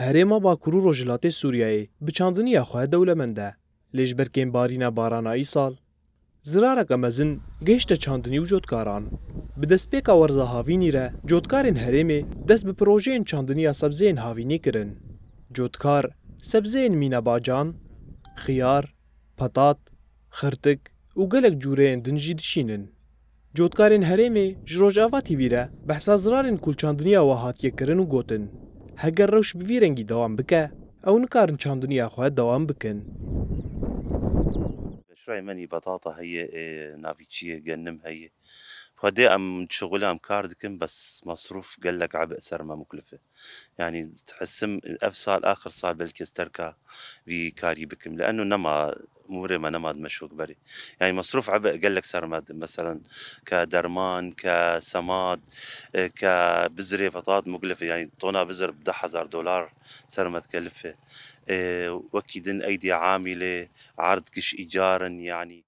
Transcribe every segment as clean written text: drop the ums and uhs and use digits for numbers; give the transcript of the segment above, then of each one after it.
هەرێما باکوور و ڕۆژهەڵاتی سووریایê bi çandiniya xwe dewlemend e. Lê ji ber kêmbarîna barana îsal, zirareka mezin gehişte çandinî û cotkaran. Bi destpêka werza havînî re, cotkarên herêmê dest bi projeyên çandiniya sebzeyên havînî kirin. Cotkar, sebzeyên mînebacan, xiyar, petat, xirtik û gelek cûreyên din jî dişînin. Cotkarên herêmê ji Rojava TV re behsa zirarên kulçandiniya we hatiye kirin û gotin. Heger rewş bi vî rengî dewam bike, ew nikarin çandiniya xwe dewam bikin. مشروعي مني بطاطا هي نافيتشية جنم هي فدي ام شغلي ام كار دكن بس مصروف قال لك عبء سرمة مكلفة يعني تحسم افصال اخر صار بالكستركا في كاري بكم لانه نما مرمى نماد مشوك بري يعني مصروف عبء قال لك سرمد مثلا كدرمان كسماد كبزرة بطاط مكلفة يعني طونا بزر ب $10,000 سرمد كلفة وكيدن ايدي عاملة عرض كش ايجارا يعني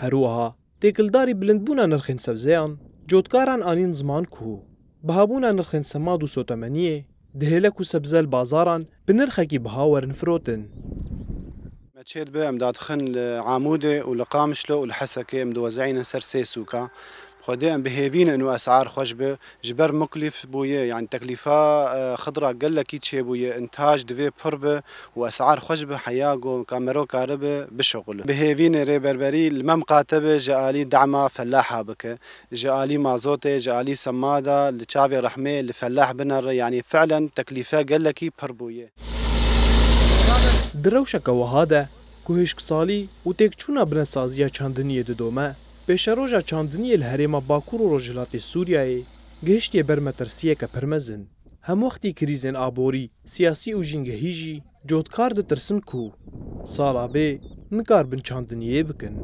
هەروەها تێکلداری بلندبوونا نرخên sebzeyan, cotkaran anîn ziman ku bihabûna nirxên semad û sotemeniyê dihêlek û sebze li bazaran bi nirxekî biha werin firotin. تشيد بي ام دادخن لعامودة ولقامشلو ولحسكة ام دوزعين سر سيسوكا خدي ام بهيفين انه اسعار خشبة جبر مكلف بويا يعني تكلفة خضرة قال لك يتشي بويا انتاج دفي بربة واسعار خشبة حياقو كاميرو كهرباء بشغل بهيفين ري بربري المم قاتبة جالي دعمة فلاحة بك جالي مازوتة جالي سمادة لتشافي رحمة لفلاح بنر يعني فعلا تكلفة قال لك بربويا Di rewşeka wiha de ku hêşksalî û têkçûna binesaziya çandiniyê didome, pêşeroja çandiniyê li herêma Bakur û Rojhilatê Sûriyayê gihiştiye ber metirsiyeke pir mezin. Hem wextî krîzên aborî, siyasî û jîngehî jî cotkar ditirsin ku sala bê nikarbin çandiniyê bikin.